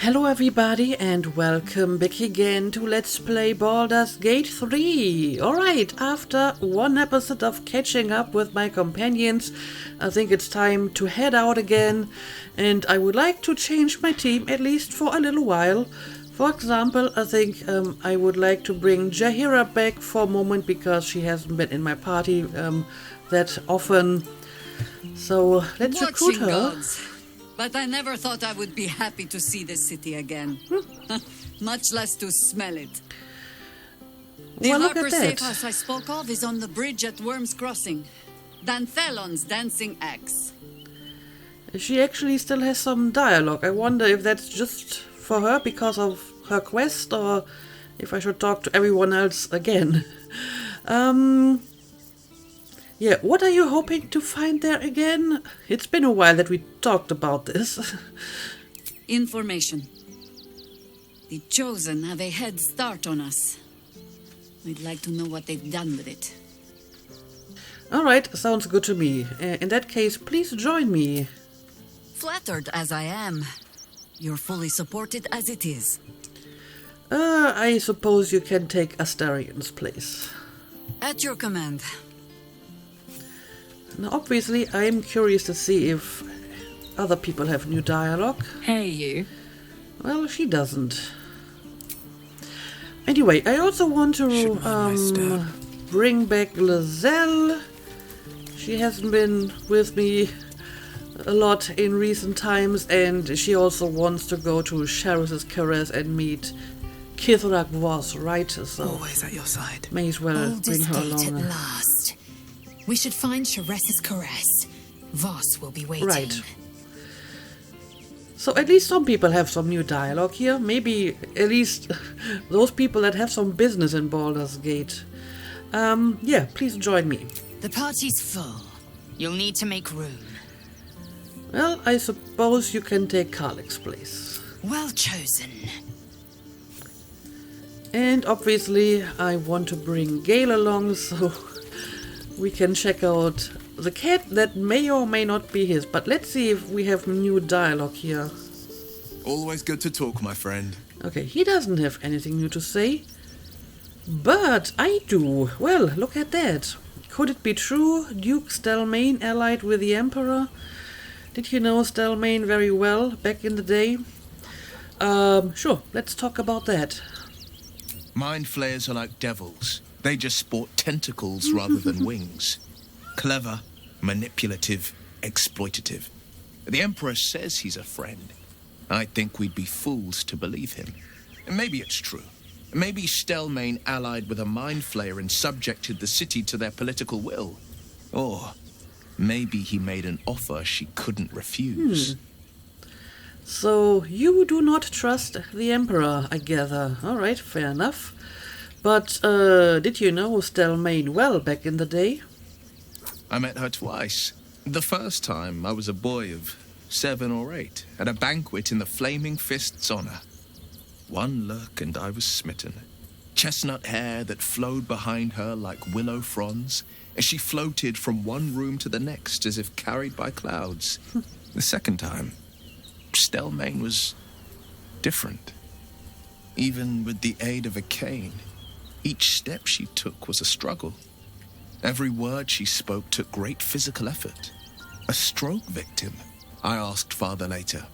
Hello everybody and welcome back again to Let's Play Baldur's Gate 3. Alright, after one episode of catching up with my companions, I think it's time to head out again, and I would like to change my team at least for a little while. For example, I think I would like to bring Jaheira back for a moment because she hasn't been in my party that often. So let's recruit her. Gods. But I never thought I would be happy to see this city again. Much less to smell it. The Harper safe house I spoke of is on the bridge at Worm's Crossing. Danthelon's dancing axe. She actually still has some dialogue. I wonder if that's just for her because of her quest, or if I should talk to everyone else again. Yeah, what are you hoping to find there again? It's been a while that we talked about this. Information. The Chosen have a head start on us. We'd like to know what they've done with it. Alright, sounds good to me. In that case, please join me. Flattered as I am, you're fully supported as it is. I suppose you can take Astarion's place. At your command. Now, obviously, I'm curious to see if other people have new dialogue. Hey, you. Well, she doesn't. Anyway, I also want to bring back Lizelle. She hasn't been with me a lot in recent times, and she also wants to go to Sharus's Caress and meet Kithrak Voss, right? So always at your side. May as well bring her along. At last. We should find Sharess's Caress. Voss will be waiting. Right. So at least some people have some new dialogue here. Maybe at least those people that have some business in Baldur's Gate. Yeah, please join me. The party's full. You'll need to make room. Well, I suppose you can take Karlik's place. Well chosen. And obviously I want to bring Gale along so we can check out the cat that may or may not be his. But let's see if we have new dialogue here. Always good to talk, my friend. Okay, he doesn't have anything new to say. But I do. Well, look at that. Could it be true? Duke Stelmane allied with the Emperor? Did you know Stelmane very well back in the day? Sure, let's talk about that. Mind flayers are like devils. They just sport tentacles rather than wings. Clever, manipulative, exploitative. The Emperor says he's a friend. I think we'd be fools to believe him. And maybe it's true. Maybe Stelmane allied with a mind flayer and subjected the city to their political will. Or maybe he made an offer she couldn't refuse. So you do not trust the Emperor, I gather. Alright, fair enough. But did you know Stelmane well back in the day? I met her twice. The first time I was a boy of 7 or 8 at a banquet in the Flaming Fist's honor. One look and I was smitten. Chestnut hair that flowed behind her like willow fronds as she floated from one room to the next as if carried by clouds. The second time, Stelmane was different. Even with the aid of a cane, each step she took was a struggle. Every word she spoke took great physical effort. A stroke victim? I asked father later.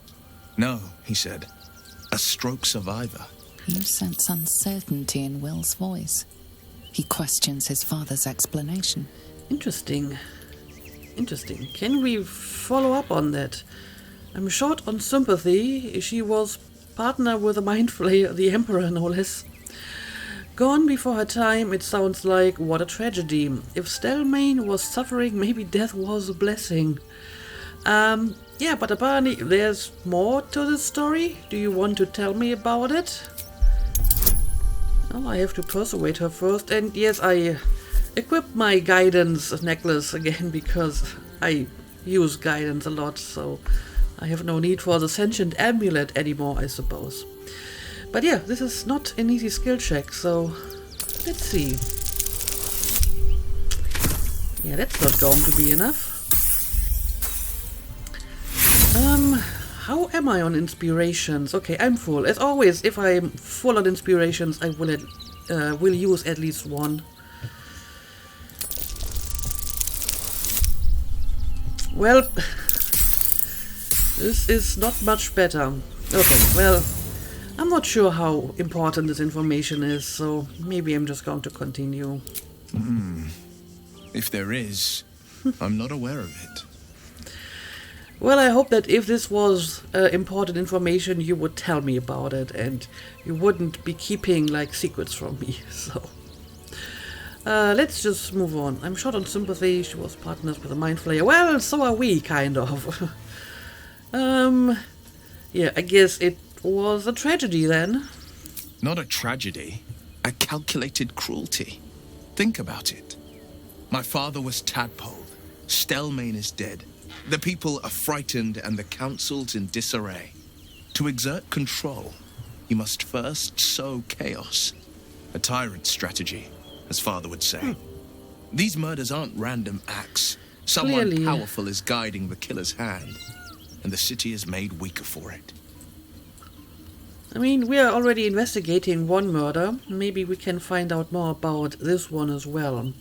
No, he said. A stroke survivor. You sense uncertainty in Will's voice. He questions his father's explanation. Interesting. Can we follow up on that? I'm short on sympathy. She was partner with a mind flayer, the Emperor, no less. Gone before her time, it sounds like what a tragedy. If Stelmane was suffering, maybe death was a blessing. Yeah, but apparently there's more to the story. Do you want to tell me about it? Oh, I have to persuade her first. And yes, I equipped my guidance necklace again because I use guidance a lot, so I have no need for the sentient amulet anymore, I suppose. But yeah, this is not an easy skill check, so let's see. Yeah, that's not going to be enough. how am I on inspirations? Okay, I'm full. As always, if I'm full on inspirations, I will use at least one. Well, this is not much better. Okay, well, I'm not sure how important this information is, so maybe I'm just going to continue. If there is, I'm not aware of it. Well, I hope that if this was important information, you would tell me about it, and you wouldn't be keeping, like, secrets from me, so... let's just move on. I'm short on sympathy. She was partners with a mind flayer. Well, so are we, kind of. Yeah, I guess it was a tragedy then. Not a tragedy, a calculated cruelty. Think about it. My father was tadpoled. Stelmane is dead. The people are frightened and the council's in disarray. To exert control, you must first sow chaos. A tyrant's strategy, as father would say. These murders aren't random acts. Someone Clearly. powerful is guiding the killer's hand, and the city is made weaker for it. I mean, we are already investigating one murder. Maybe we can find out more about this one as well.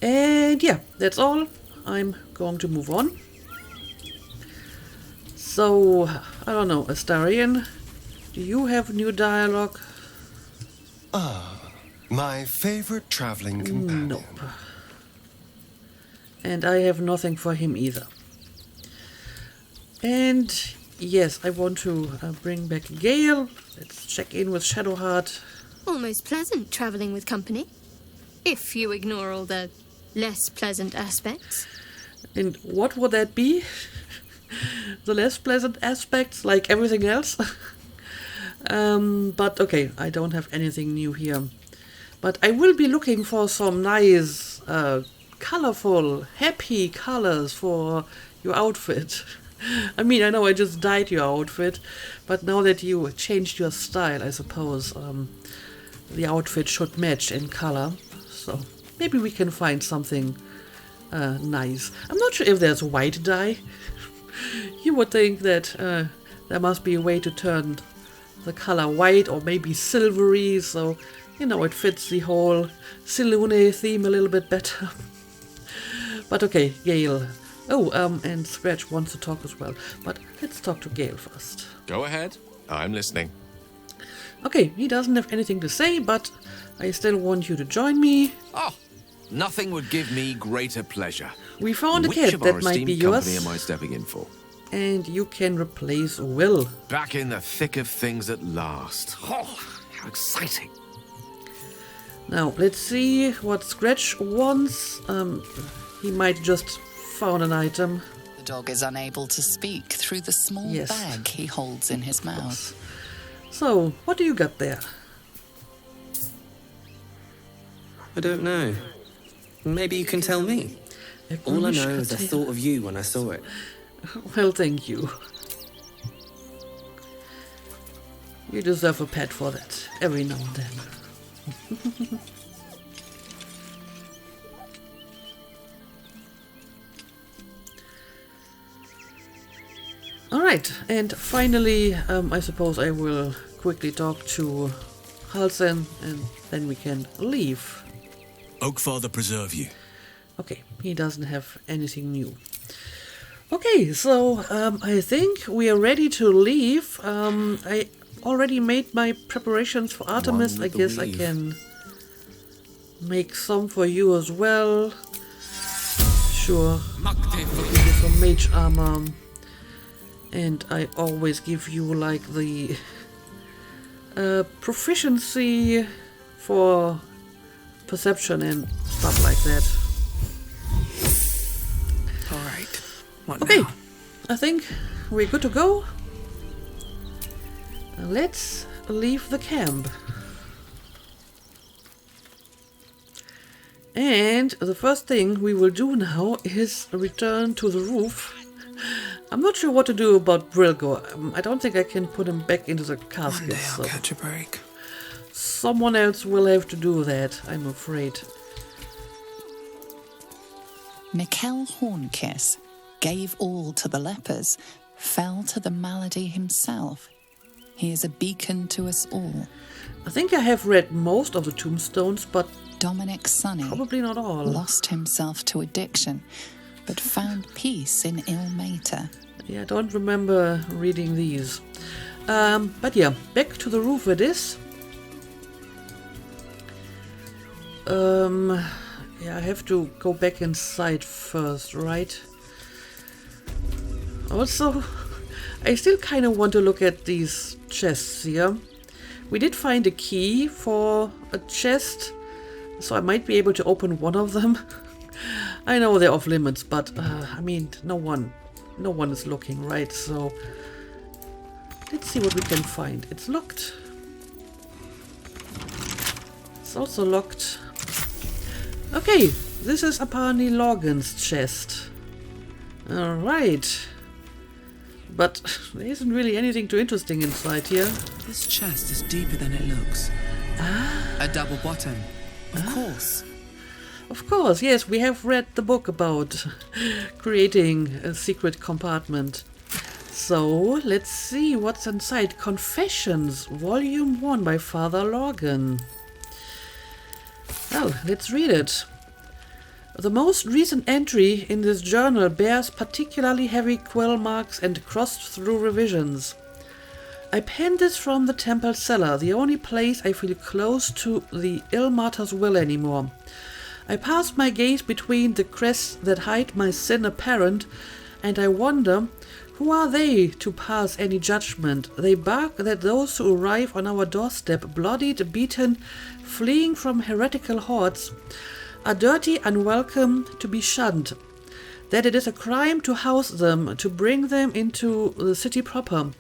And yeah, that's all. I'm going to move on. So, I don't know, Astarion, do you have new dialogue? My favorite traveling companion. Nope. And I have nothing for him either. And yes, I want to bring back Gale. Let's check in with Shadowheart. Almost pleasant travelling with company, if you ignore all the less pleasant aspects. And what would that be? The less pleasant aspects, like everything else? But okay, I don't have anything new here. But I will be looking for some nice, colorful, happy colors for your outfit. I mean, I know I just dyed your outfit, but now that you changed your style, I suppose the outfit should match in color. So maybe we can find something nice. I'm not sure if there's white dye. You would think that there must be a way to turn the color white or maybe silvery, so, you know, it fits the whole Silune theme a little bit better. But okay, Gale. Oh, and Scratch wants to talk as well, but let's talk to Gale first. Go ahead. I'm listening. Okay, he doesn't have anything to say, but I still want you to join me. Oh, nothing would give me greater pleasure. We found a Which cat of our that might be esteemed yours, company am I stepping in for? and you can replace Will. Back in the thick of things at last. Oh, how exciting. Now, let's see what Scratch wants. He might just found an item. The dog is unable to speak through the small Yes. bag he holds in his mouth. So, what do you got there? I don't know. Maybe you can tell me. All I know is I thought of you when I saw it. Well, thank you. You deserve a pet for that, every now and then. Alright, and finally, I suppose I will quickly talk to Halsen, and then we can leave. Oakfather preserve you. Okay, he doesn't have anything new. Okay, so I think we are ready to leave. I already made my preparations for Artemis. I guess I can make some for you as well. Sure. I'll give you some mage armor. And I always give you like the proficiency for perception and stuff like that. Alright. What Okay, now? I think we're good to go. Let's leave the camp. And the first thing we will do now is return to the roof. I'm not sure what to do about Brilgo. I don't think I can put him back into the One casket, day I'll so catch a break. someone else will have to do that, I'm afraid. Mikkel Hornkiss gave all to the lepers, fell to the malady himself. He is a beacon to us all. I think I have read most of the tombstones, but Dominic Sonny probably not all. Lost himself to addiction, but found peace in Ilmater. Yeah, I don't remember reading these. But yeah, back to the roof it is. Yeah, I have to go back inside first, right? Also, I still kind of want to look at these chests here. We did find a key for a chest, so I might be able to open one of them. I know they're off limits, but I mean, no one is looking, right? So let's see what we can find. It's locked. It's also locked. Okay, this is apparently Logan's chest. Alright. But there isn't really anything too interesting inside here. This chest is deeper than it looks. A double bottom. Of course. Of course, yes, we have read the book about creating a secret compartment. So, let's see what's inside. Confessions, Volume 1 by Father Logan. Oh, let's read it. The most recent entry in this journal bears particularly heavy quill marks and crossed-through revisions. I penned this from the temple cellar, the only place I feel close to the Ilmater's will anymore. I pass my gaze between the crests that hide my sin apparent, and I wonder, who are they to pass any judgment? They bark that those who arrive on our doorstep, bloodied, beaten, fleeing from heretical hordes, are dirty, unwelcome, to be shunned. That it is a crime to house them, to bring them into the city proper.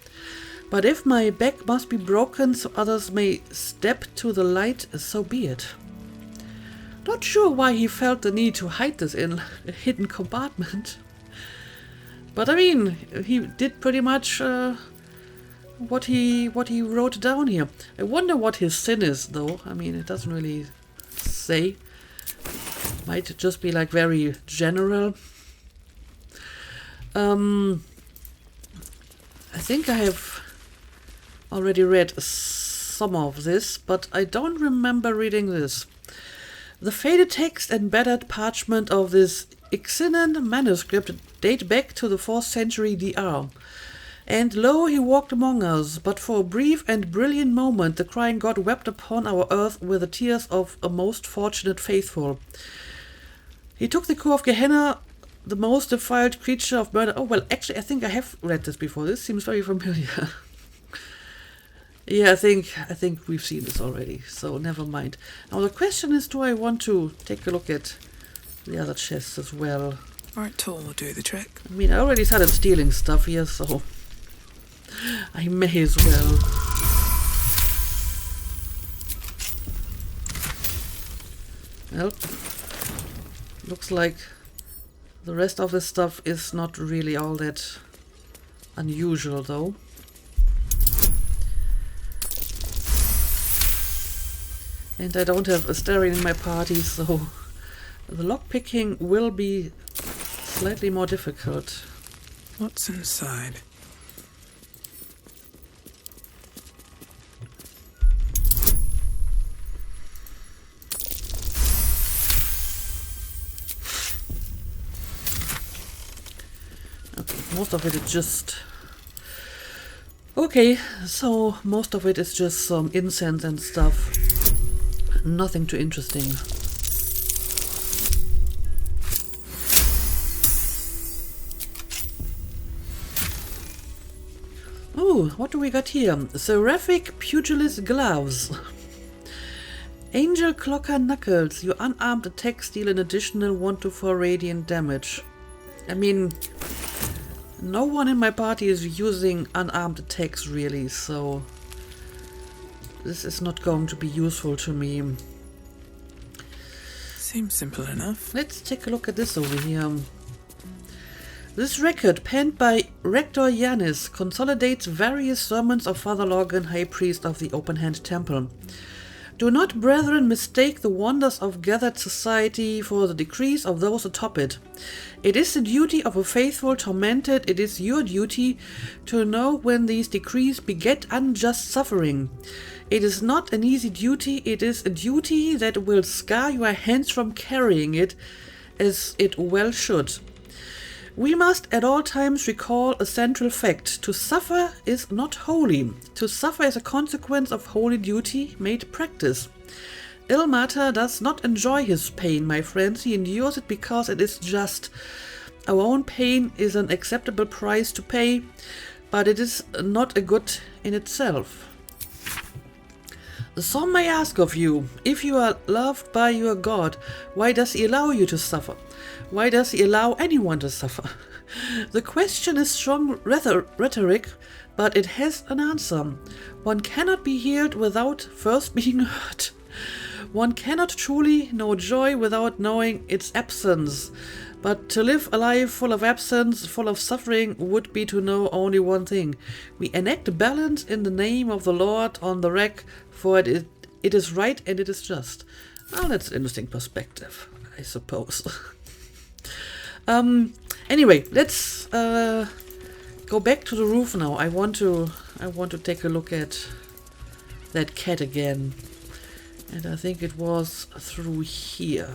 But if my back must be broken so others may step to the light, so be it. Not sure why he felt the need to hide this in a hidden compartment. But I mean, he did pretty much what he wrote down here. I wonder what his sin is, though. I mean, it doesn't really say. Might just be like very general. I think I have already read some of this, but I don't remember reading this. The faded text and battered parchment of this Ixinan manuscript date back to the 4th century DR. And lo, he walked among us, but for a brief and brilliant moment the crying God wept upon our earth with the tears of a most fortunate faithful. He took the core of Gehenna, the most defiled creature of murder. Oh, well, actually, I think I have read this before. This seems very familiar. Yeah, I think we've seen this already, so never mind. Now the question is, do I want to take a look at the other chests as well? Right tool will do the trick. I mean, I already started stealing stuff here, so I may as well. Well, looks like the rest of this stuff is not really all that unusual, though. And I don't have a Astarion in my party, so the lockpicking will be slightly more difficult. What's inside? Okay, most of it is just... Okay, so most of it is just some incense and stuff. Nothing too interesting. Oh, what do we got here? Seraphic Pugilist Gloves. Angel Clocker Knuckles. Your unarmed attacks deal an additional 1 to 4 radiant damage. I mean, no one in my party is using unarmed attacks really, so this is not going to be useful to me. Seems simple enough. Let's take a look at this over here. This record, penned by Rector Yanis, consolidates various sermons of Father Logan, High Priest of the Open Hand Temple. Do not, brethren, mistake the wonders of gathered society for the decrees of those atop it. It is the duty of a faithful tormented, it is your duty to know when these decrees beget unjust suffering. It is not an easy duty, it is a duty that will scar your hands from carrying it, as it well should. We must at all times recall a central fact. To suffer is not holy. To suffer is a consequence of holy duty made practice. Ilmater does not enjoy his pain, my friends. He endures it because it is just. Our own pain is an acceptable price to pay, but it is not a good in itself. Some may ask of you, if you are loved by your God, why does he allow you to suffer? Why does he allow anyone to suffer? The question is strong rhetoric, but it has an answer. One cannot be healed without first being hurt. One cannot truly know joy without knowing its absence. But to live a life full of absence, full of suffering, would be to know only one thing. We enact balance in the name of the Lord on the wreck, for it is right and it is just. Well, that's an interesting perspective, I suppose. Anyway, let's go back to the roof now. I want to take a look at that cat again, and I think it was through here.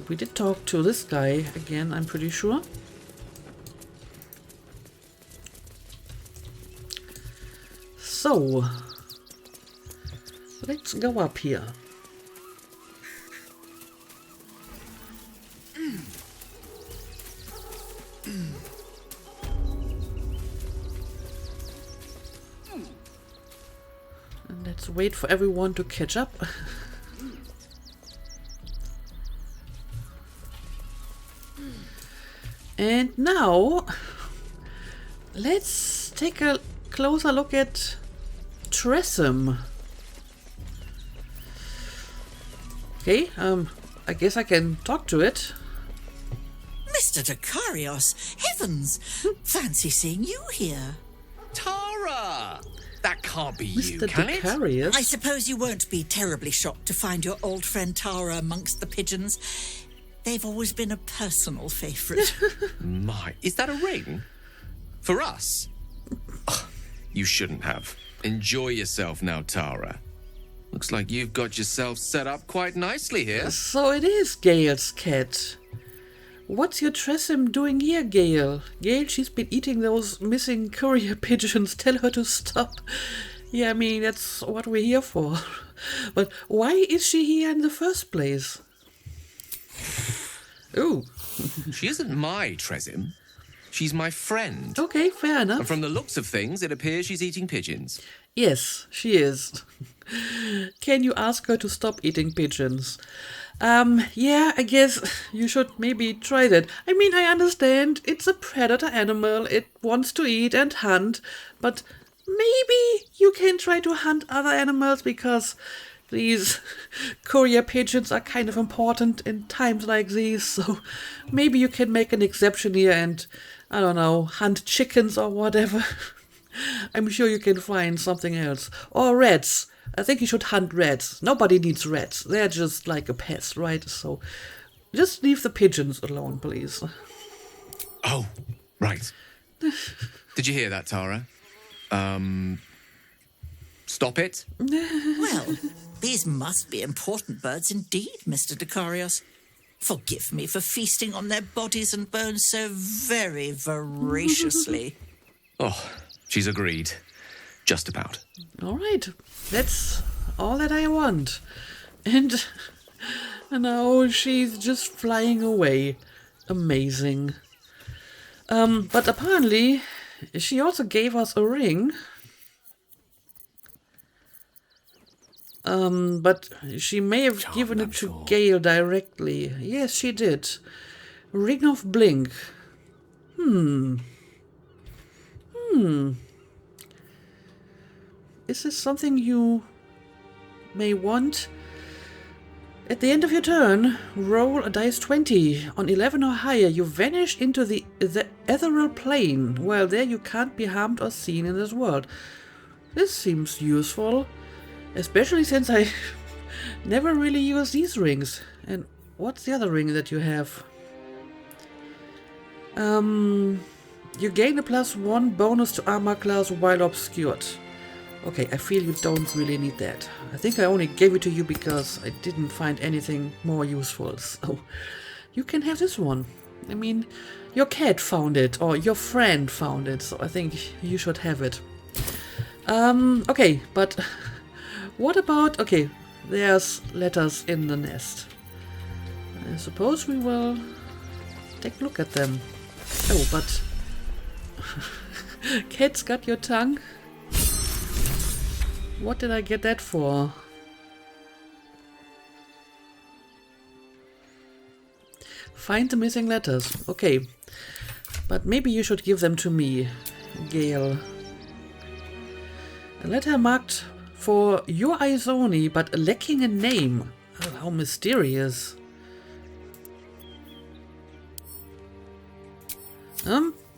We did talk to this guy again, I'm pretty sure. So let's go up here. And let's wait for everyone to catch up. And now let's take a closer look at Tressum. Okay, I guess I can talk to it. Mr. Dekarios, heavens! Fancy seeing you here. Tara! That can't be you, Mr. can it? Dekarios? I suppose you won't be terribly shocked to find your old friend Tara amongst the pigeons. They've always been a personal favourite. My, is that a ring? For us? Ugh, you shouldn't have. Enjoy yourself now, Tara. Looks like you've got yourself set up quite nicely here. So it is Gale's cat. What's your Tressum doing here, Gale? Gale, she's been eating those missing courier pigeons. Tell her to stop. Yeah, I mean, that's what we're here for. But why is she here in the first place? Ooh. She isn't my Tressum. She's my friend. Okay, fair enough. And from the looks of things, it appears she's eating pigeons. Yes, she is. Can you ask her to stop eating pigeons? Yeah, I guess you should maybe try that. I mean, I understand it's a predator animal, it wants to eat and hunt, but maybe you can try to hunt other animals because these courier pigeons are kind of important in times like these, so maybe you can make an exception here and, I don't know, hunt chickens or whatever. I'm sure you can find something else. Or rats. I think you should hunt rats. Nobody needs rats. They're just like a pest, right? So just leave the pigeons alone, please. Oh, right. Did you hear that, Tara? Stop it? Well, these must be important birds indeed, Mr. Dekarios. Forgive me for feasting on their bodies and bones so very voraciously. Oh, she's agreed. Just about. All right. That's all that I want. And now she's just flying away. Amazing. But apparently she also gave us a ring. But she may have given it to Gale directly. Yes, she did. Ring of Blink. Is this something you may want? At the end of your turn, roll a dice 20. On 11 or higher, you vanish into the ethereal plane. Well, there you can't be harmed or seen in this world. this seems useful. Especially since I never really use these rings. And what's the other ring that you have? You gain a +1 bonus to armor class while obscured. Okay, I feel you don't really need that. I think I only gave it to you because I didn't find anything more useful. So you can have this one. I mean, your cat found it, or your friend found it, so I think you should have it. Okay, but what about... Okay, there's letters in the nest. I suppose we will take a look at them. Oh, but... Cat's got your tongue? What did I get that for? Find the missing letters. Okay. But maybe you should give them to me, Gale. A letter marked for your eyes only, but lacking a name. Oh, how mysterious.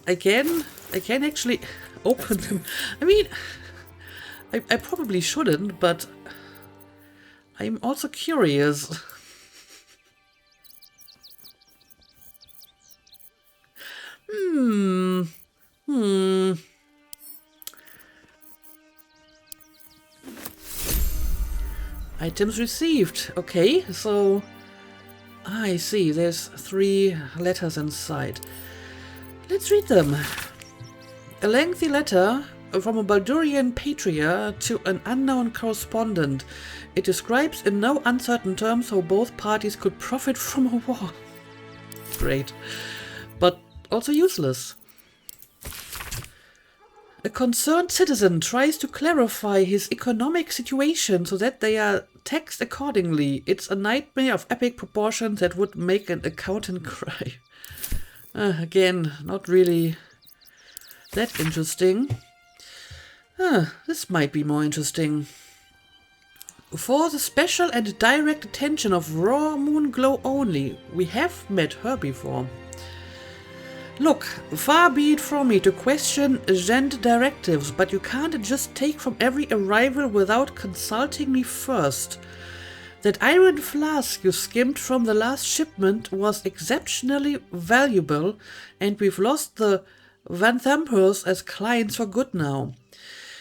I can actually open them. I mean, I probably shouldn't, but I'm also curious. Items received. Okay, so I see. There's 3 letters inside. Let's read them. A lengthy letter from a Baldurian patriarch to an unknown correspondent. It describes in no uncertain terms how both parties could profit from a war. Great. But also useless. A concerned citizen tries to clarify his economic situation so that they are taxed accordingly. It's a nightmare of epic proportions that would make an accountant cry. Again, not really that interesting. This might be more interesting. For the special and direct attention of Raw Moonglow only. We have met her before. Look, far be it from me to question Gent directives, but you can't just take from every arrival without consulting me first. That iron flask you skimmed from the last shipment was exceptionally valuable, and we've lost the Van Thampers as clients for good now.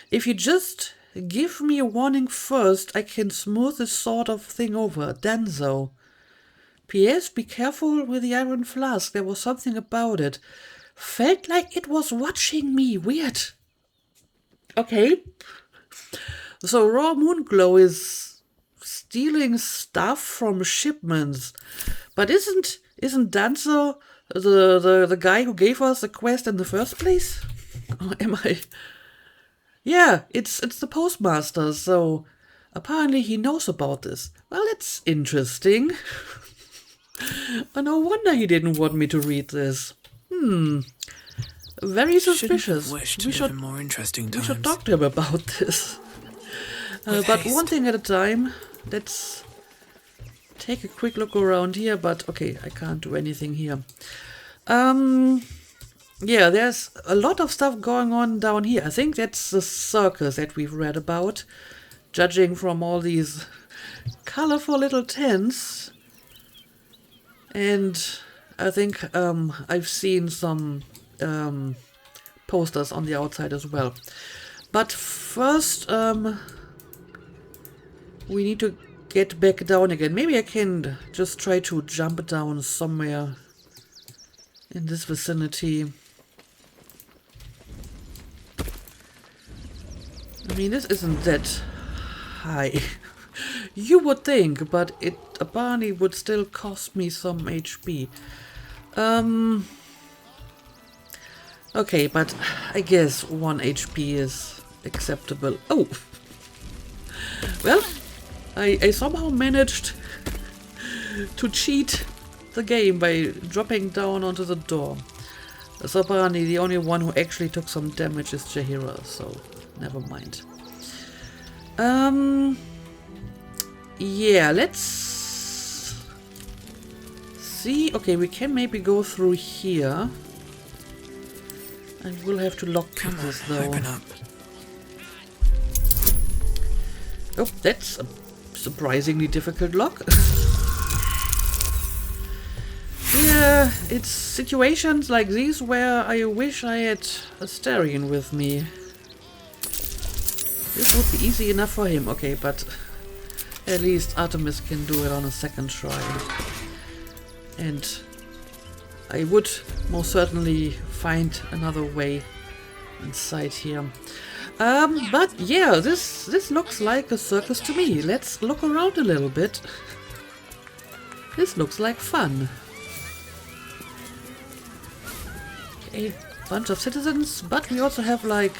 If you just give me a warning first, I can smooth this sort of thing over. Danzo. P.S. Be careful with the iron flask. There was something about it. Felt like it was watching me. Weird. Okay. So Raw Moonglow is stealing stuff from shipments. But isn't Danzo the guy who gave us the quest in the first place? Or am I... Yeah, it's the postmaster, so apparently he knows about this. Well, that's interesting. No wonder he didn't want me to read this. Very suspicious. We should more interesting times. We should talk to him about this. But one thing at a time. Let's take a quick look around here, but okay, I can't do anything here. Yeah, there's a lot of stuff going on down here. I think that's the circus that we've read about, judging from all these colorful little tents. And I think I've seen some posters on the outside as well. But first, we need to get back down again. Maybe I can just try to jump down somewhere in this vicinity. I mean, this isn't that high. You would think, but it apparently would still cost me some HP. Okay, but I guess 1 HP is acceptable. Oh! Well, I somehow managed to cheat the game by dropping down onto the door. So apparently the only one who actually took some damage is Jaheira, so never mind. Yeah, let's see. Okay, we can maybe go through here. And we'll have to lock this though. Open up. Oh, that's a surprisingly difficult lock. Yeah, it's situations like these where I wish I had Astarion with me. This would be easy enough for him, okay, but at least Artemis can do it on a second try. And I would most certainly find another way inside here. But yeah, this looks like a circus to me. Let's look around a little bit. This looks like fun. Okay, bunch of citizens, but we also have like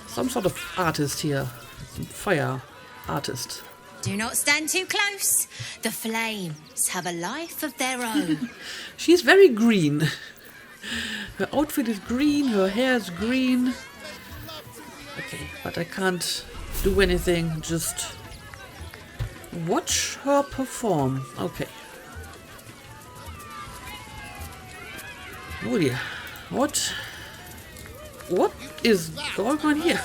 some sort of artist here. Some fire artist. Do not stand too close. The flames have a life of their own. She's very green. Her outfit is green, her hair is green. Okay, but I can't do anything, just watch her perform. Okay. Oh dear. What is going on here?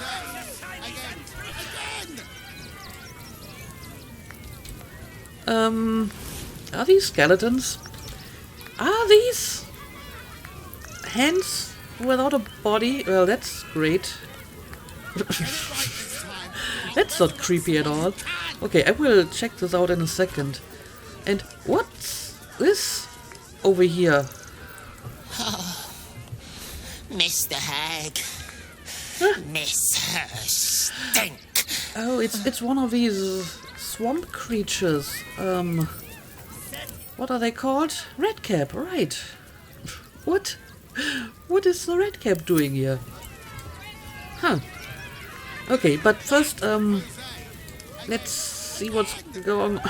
Are these skeletons? Are these hands without a body? Well, that's great. That's not creepy at all. Okay, I will check this out in a second. And what's this over here? Oh, Mr. Hag. Miss her stink. Oh, it's one of these swamp creatures. What are they called? Redcap, right. What is the redcap doing here? Huh. Okay, but first, let's see what's going on.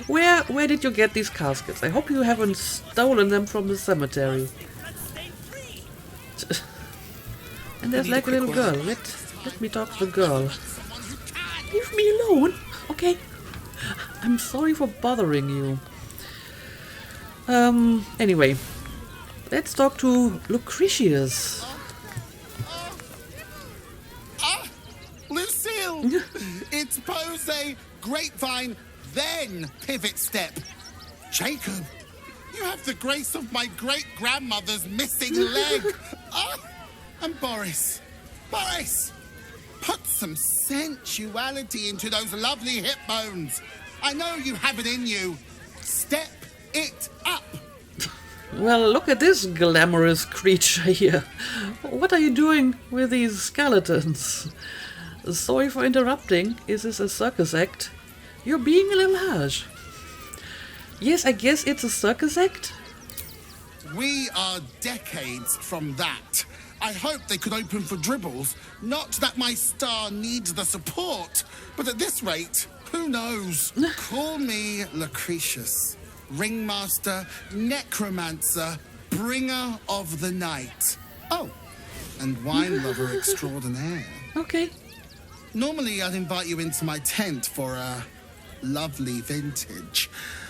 Where did you get these caskets? I hope you haven't stolen them from the cemetery. And there's like a little girl. Let me talk to the girl. Leave me alone, okay? I'm sorry for bothering you. Anyway, let's talk to Lucretius. Lucille! It's pose, grapevine, then pivot step. Jacob, you have the grace of my great-grandmother's missing leg. And Boris, put some sensuality into those lovely hip bones. I know you have it in you. Step it up. Well, look at this glamorous creature here. What are you doing with these skeletons? Sorry for interrupting. Is this a circus act? You're being a little harsh. Yes, I guess it's a circus act. We are decades from that. I hope they could open for dribbles. Not that my star needs the support, but at this rate, who knows? Call me Lucretius, ringmaster, necromancer, bringer of the night. Oh, and wine lover extraordinaire. Okay. Normally I'd invite you into my tent for a lovely vintage,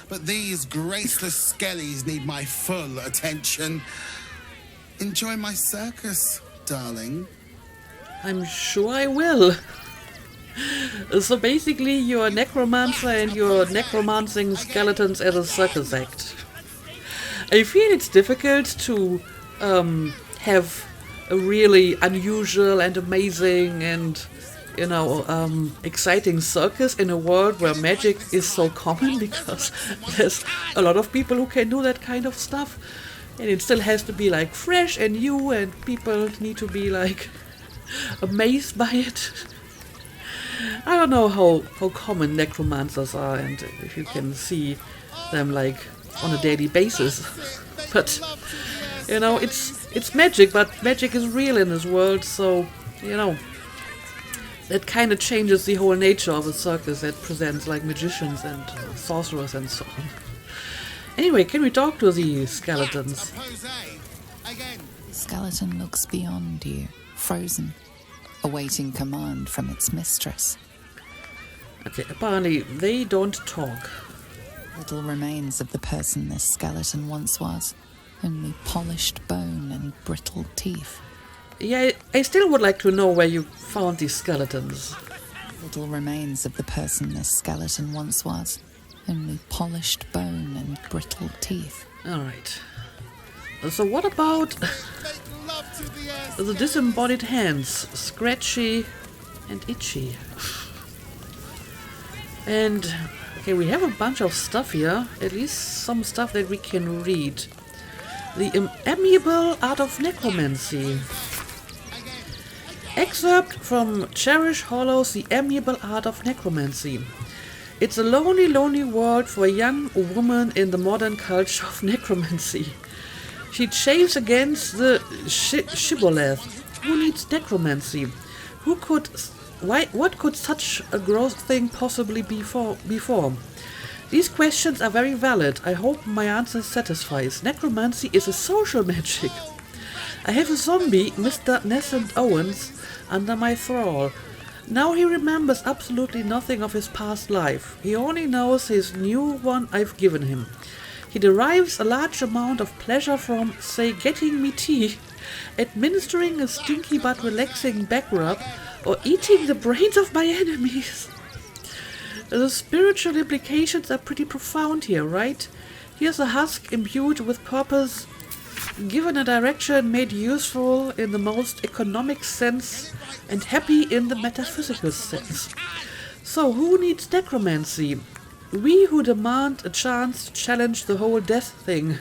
but these graceless skellies need my full attention. Enjoy my circus, darling. I'm sure I will. So basically you're a necromancer and you're necromancing skeletons as a circus act. I feel it's difficult to have a really unusual and amazing and, you know, exciting circus in a world where magic is so common, because there's a lot of people who can do that kind of stuff. And it still has to be like fresh and new, and people need to be like amazed by it. I don't know how common necromancers are and if you can see them like on a daily basis. But you know, it's magic, but magic is real in this world, so you know, that kind of changes the whole nature of a circus that presents like magicians and sorcerers and so on. Anyway, can we talk to the skeletons? The skeleton looks beyond you, frozen, awaiting command from its mistress. Okay, apparently they don't talk. Little remains of the person this skeleton once was. Only polished bone and brittle teeth. Yeah, I still would like to know where you found these skeletons. Little remains of the person this skeleton once was. Only polished bone and brittle teeth. Alright. So what about the disembodied hands? Scratchy and itchy. And, okay, we have a bunch of stuff here. At least some stuff that we can read. The Amiable Art of Necromancy. Excerpt from Cherish Hollow's The Amiable Art of Necromancy. It's a lonely, lonely world for a young woman in the modern culture of necromancy. She chafes against the shibboleth. Who needs necromancy? What could such a gross thing possibly be for? These questions are very valid. I hope my answer satisfies. Necromancy is a social magic. I have a zombie, Mr. Nescent Owens, under my thrall. Now he remembers absolutely nothing of his past life. He only knows his new one I've given him. He derives a large amount of pleasure from, say, getting me tea, administering a stinky but relaxing back rub, or eating the brains of my enemies. The spiritual implications are pretty profound here, right? Here's a husk imbued with purpose, given a direction, made useful in the most economic sense, and happy in the metaphysical sense. So who needs necromancy? We who demand a chance to challenge the whole death thing,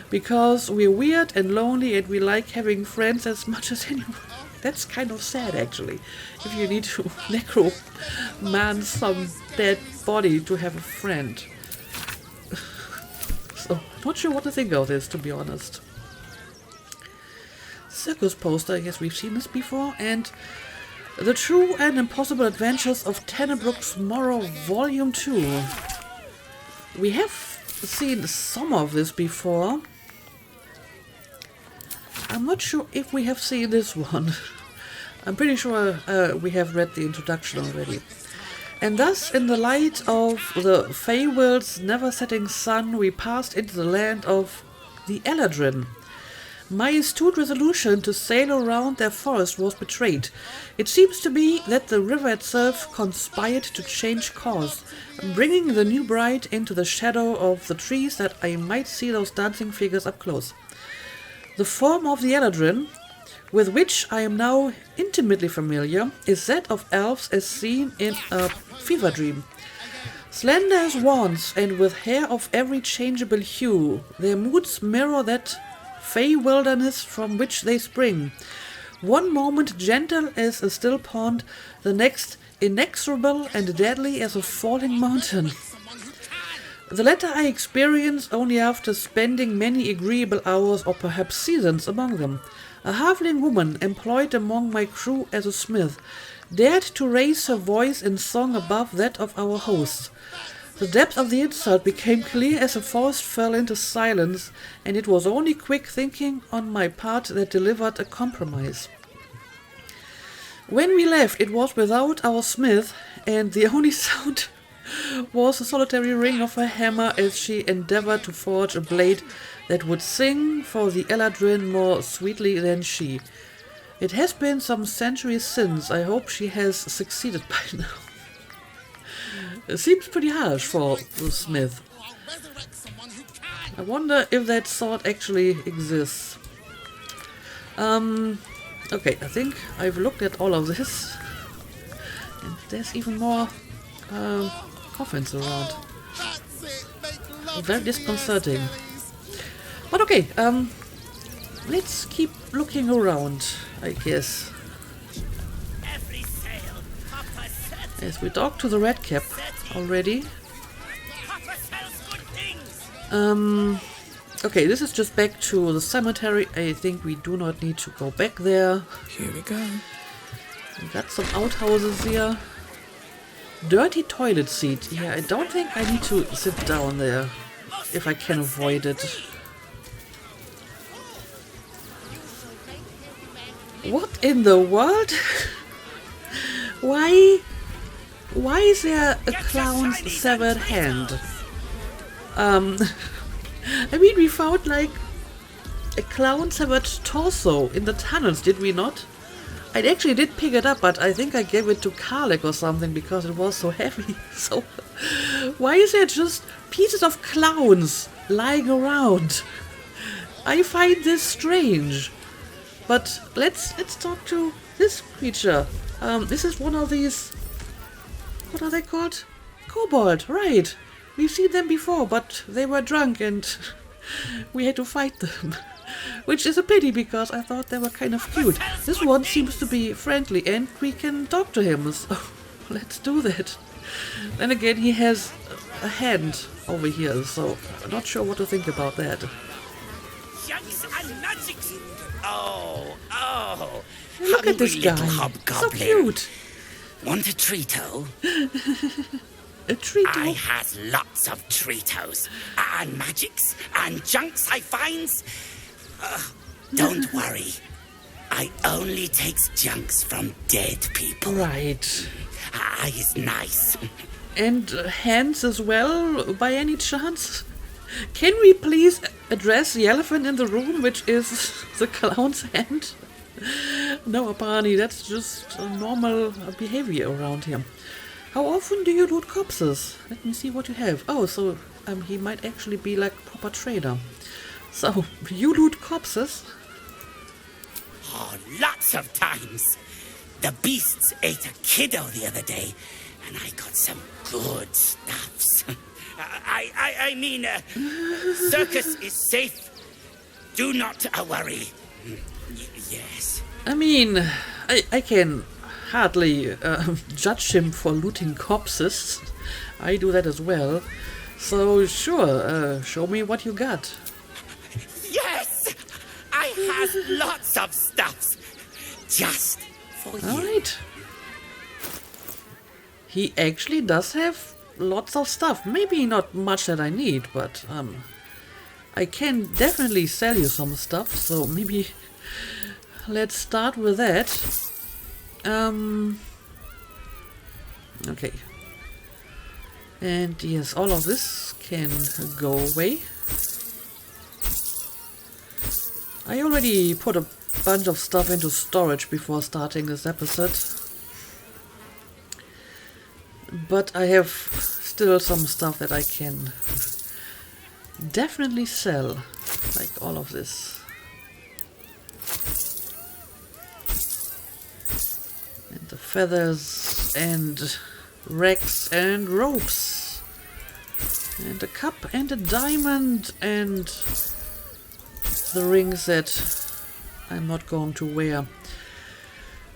because we're weird and lonely and we like having friends as much as anyone. That's kind of sad, actually, if you need to necroman some dead body to have a friend. So, not sure what to think of this, to be honest. Circus poster, I guess we've seen this before, and The True and Impossible Adventures of Tenebrook's Morrow, Volume 2. We have seen some of this before. I'm not sure if we have seen this one. I'm pretty sure we have read the introduction already. And thus, in the light of the Feyworld's never-setting sun, we passed into the land of the Eladrin. My astute resolution to sail around their forest was betrayed. It seems to me that the river itself conspired to change course, bringing the new bride into the shadow of the trees that I might see those dancing figures up close. The form of the Eladrin, with which I am now intimately familiar, is that of elves as seen in a fever dream. Slender as wands and with hair of every changeable hue, their moods mirror that fey wilderness from which they spring. One moment gentle as a still pond, the next inexorable and deadly as a falling mountain. The latter I experienced only after spending many agreeable hours or perhaps seasons among them. A halfling woman employed among my crew as a smith dared to raise her voice in song above that of our host. The depth of the insult became clear as the forest fell into silence, and it was only quick thinking on my part that delivered a compromise. When we left, it was without our smith, and the only sound was the solitary ring of her hammer as she endeavored to forge a blade that would sing for the Eladrin more sweetly than she. It has been some centuries since. I hope she has succeeded by now. It seems pretty harsh for the smith. I wonder if that sword actually exists. Okay, I think I've looked at all of this. And there's even more coffins around. Very disconcerting. But okay, let's keep looking around, I guess. Yes, we talked to the Red Cap already. Okay, this is just back to the cemetery. I think we do not need to go back there. Here we go. We got some outhouses here. Dirty toilet seat. Yeah, I don't think I need to sit down there if I can avoid it. What in the world? Why is there a clown's severed hand? I mean, we found like a clown severed torso in the tunnels, did we not? I actually did pick it up, but I think I gave it to Karlek or something because it was so heavy. So, why is there just pieces of clowns lying around? I find this strange. But let's talk to this creature. This is one of these. What are they called? Kobold, right? We've seen them before, but they were drunk and we had to fight them. Which is a pity because I thought they were kind of cute. This one seems to be friendly and we can talk to him, so let's do that. Then again, he has a hand over here, so I'm not sure what to think about that. Junks and magics. Oh. Look at this guy. So cute. Want a treato? A treato? I has lots of treatos and magics and junks I finds. Don't worry. I only takes junks from dead people. Right. I is nice. And hands as well, by any chance? Can we please address the elephant in the room, which is the clown's hand? No, apparently that's just a normal behavior around here. How often do you loot corpses? Let me see what you have. Oh, so he might actually be like a proper trader. So, you loot corpses? Oh, lots of times. The beasts ate a kiddo the other day, and I got some good stuffs. I mean, circus is safe. Do not worry. Yes. I mean, I can hardly judge him for looting corpses. I do that as well. So, sure, show me what you got. Yes! I has lots of stuffs. Just for you. Alright. He actually does have lots of stuff. Maybe not much that I need, but I can definitely sell you some stuff, so maybe let's start with that. Okay. And yes, all of this can go away. I already put a bunch of stuff into storage before starting this episode. But I have still some stuff that I can definitely sell. Like all of this. And the feathers and rags and ropes. And a cup and a diamond and the rings that I'm not going to wear.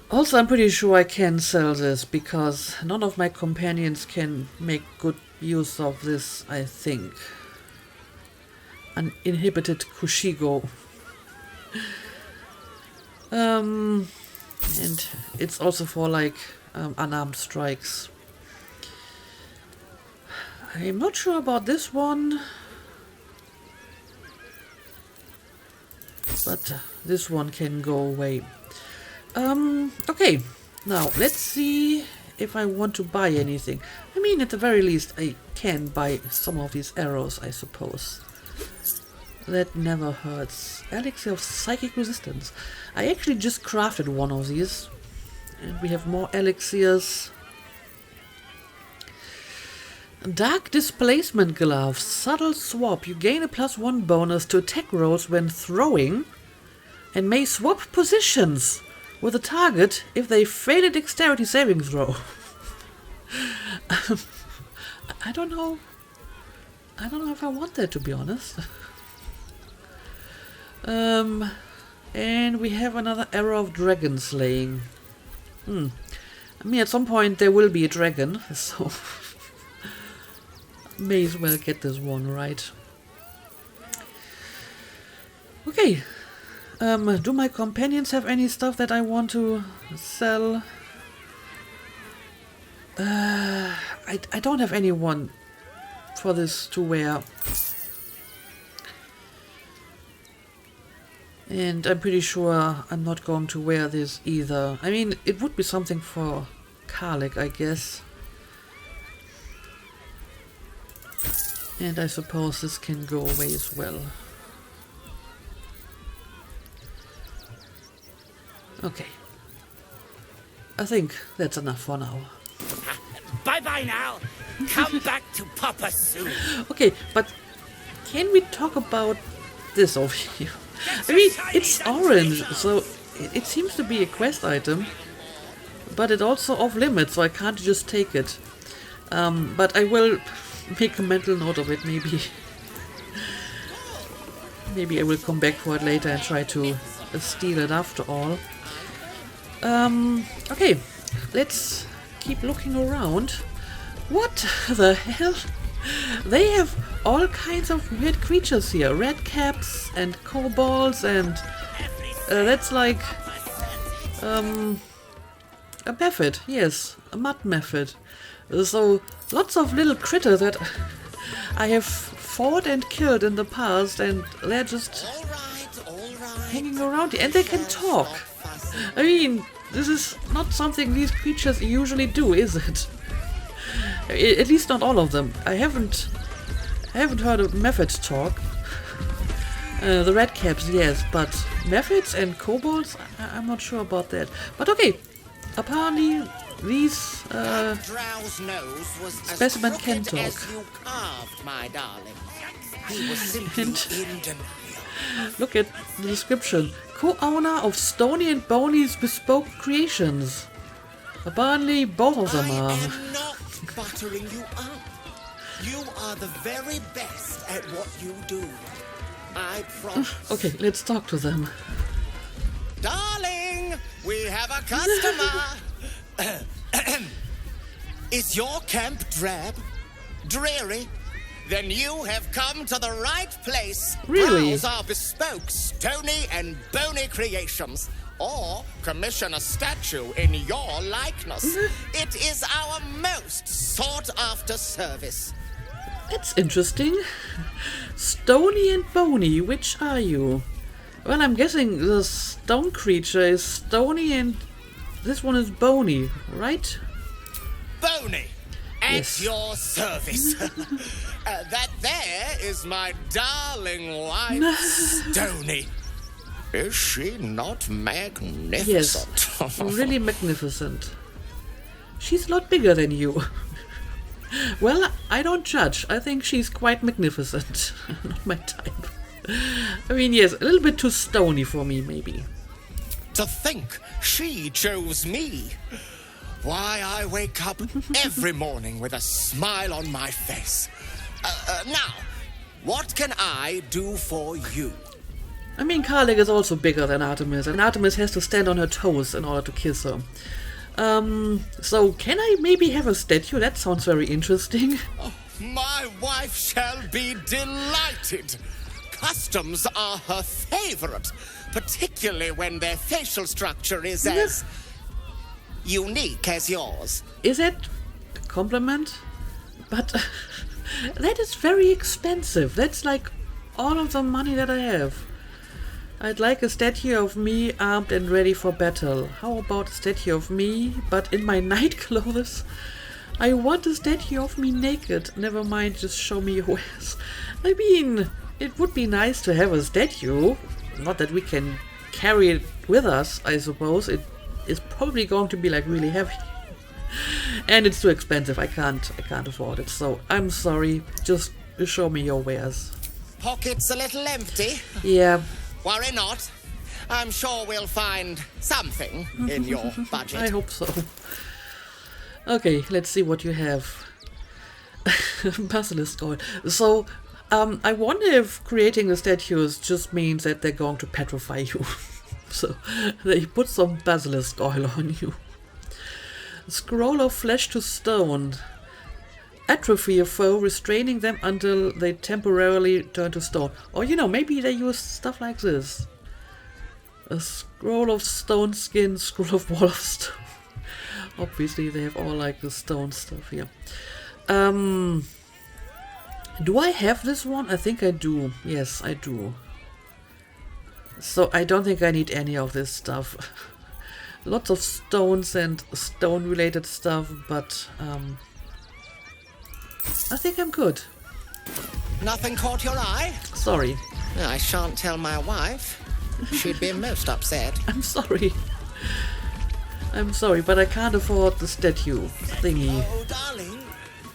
Also, I'm pretty sure I can sell this because none of my companions can make good use of this, I think. Uninhibited Kushigo. And it's also for like unarmed strikes. I'm not sure about this one. But this one can go away. Okay, now let's see if I want to buy anything. I mean, at the very least, I can buy some of these arrows, I suppose. That never hurts. Elixir of Psychic Resistance. I actually just crafted one of these. And we have more elixirs. Dark Displacement Gloves. Subtle Swap. You gain a +1 bonus to attack rolls when throwing. And may swap positions with a target if they fail a dexterity saving throw. I don't know if I want that, to be honest. And we have another Arrow of Dragon Slaying. I mean, at some point there will be a dragon, so may as well get this one right. Okay. Do my companions have any stuff that I want to sell? I don't have anyone for this to wear. And I'm pretty sure I'm not going to wear this either. I mean, it would be something for Karlek, I guess. And I suppose this can go away as well. Okay. I think that's enough for now. Bye-bye now. Come back to Papa soon. Okay, but can we talk about this over here? I mean, it's orange, so it seems to be a quest item, but it's also off limits, so I can't just take it. But I will make a mental note of it, maybe. Maybe I will come back for it later and try to steal it after all. Okay, let's keep looking around. What the hell? They have all kinds of weird creatures here. Red caps and kobolds and that's like a mephit, yes, a mud mephit. So lots of little critters that I have fought and killed in the past, and they're just hanging around here, and they can talk. I mean, this is not something these creatures usually do, is it? At least not all of them. I haven't heard of mephits talk. The red caps, yes, but mephits and kobolds, I'm not sure about that. But okay, apparently these specimen can talk. Look at the description. Co-owner of Stony and Boney's bespoke creations. Apparently both of them are. I am not buttering you up. You are the very best at what you do. I promise. Okay, let's talk to them. Darling, we have a customer. Is your camp drab? Dreary? Then you have come to the right place. Really? Browse our bespoke stony and bony creations. Or commission a statue in your likeness. It is our most sought-after service. That's interesting. Stony and bony, which are you? Well, I'm guessing the stone creature is stony and this one is bony, right? Bony, at yes. your service. That there is my darling wife, Stony. Is she not magnificent? Yes, really magnificent. She's a lot bigger than you. Well, I don't judge. I think she's quite magnificent. Not my type. I mean, yes, a little bit too stony for me, maybe. To think she chose me. Why, I wake up every morning with a smile on my face. Now, what can I do for you? I mean, Karlik is also bigger than Artemis, and Artemis has to stand on her toes in order to kiss her. So can I maybe have a statue? That sounds very interesting. Oh, my wife shall be delighted. Customs are her favorite, particularly when their facial structure is as unique as yours. Is that a compliment? But that is very expensive. That's like all of the money that I have. I'd like a statue of me armed and ready for battle. How about a statue of me, but in my night clothes? I want a statue of me naked. Never mind, just show me your wares. I mean, it would be nice to have a statue. Not that we can carry it with us, I suppose. It is probably going to be like really heavy. And it's too expensive. I can't afford it. So I'm sorry. Just show me your wares. Pockets a little empty? Yeah. Worry not. I'm sure we'll find something in your budget. I hope so. Okay, let's see what you have. Basilisk oil. So, I wonder if creating the statues just means that they're going to petrify you. So, they put some basilisk oil on you. Scroll of flesh to stone. Atrophy a foe, restraining them until they temporarily turn to stone. Or, you know, maybe they use stuff like this. A scroll of stone skin, scroll of wall of stone. Obviously, they have all like the stone stuff here. Do I have this one? I think I do. Yes, I do. So I don't think I need any of this stuff. Lots of stones and stone-related stuff, but I think I'm good. Nothing caught your eye? Sorry. I shan't tell my wife. She'd be most upset. I'm sorry. I'm sorry, but I can't afford the statue thingy. Oh, darling,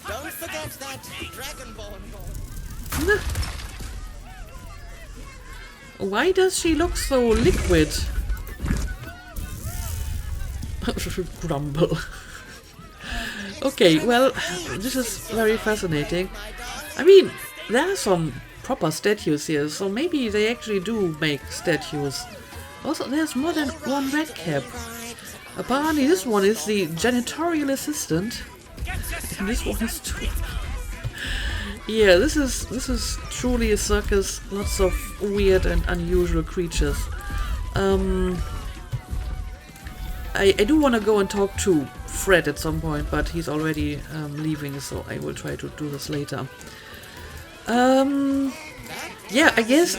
don't forget that dragonborn. Why does she look so liquid? Grumble. Okay, well, this is very fascinating. I mean, there are some proper statues here, so maybe they actually do make statues. Also, there's more than one red cap. Apparently this one is the janitorial assistant, and this one is too. Yeah, this is truly a circus. Lots of weird and unusual creatures. I do want to go and talk to Fred at some point, but he's already leaving, so I will try to do this later. Yeah, I guess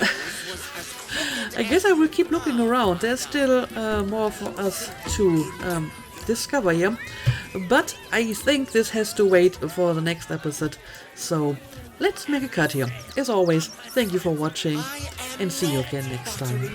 I will keep looking around. There's still more for us to discover here, but I think this has to wait for the next episode. So let's make a cut here. As always, thank you for watching, and see you again next time.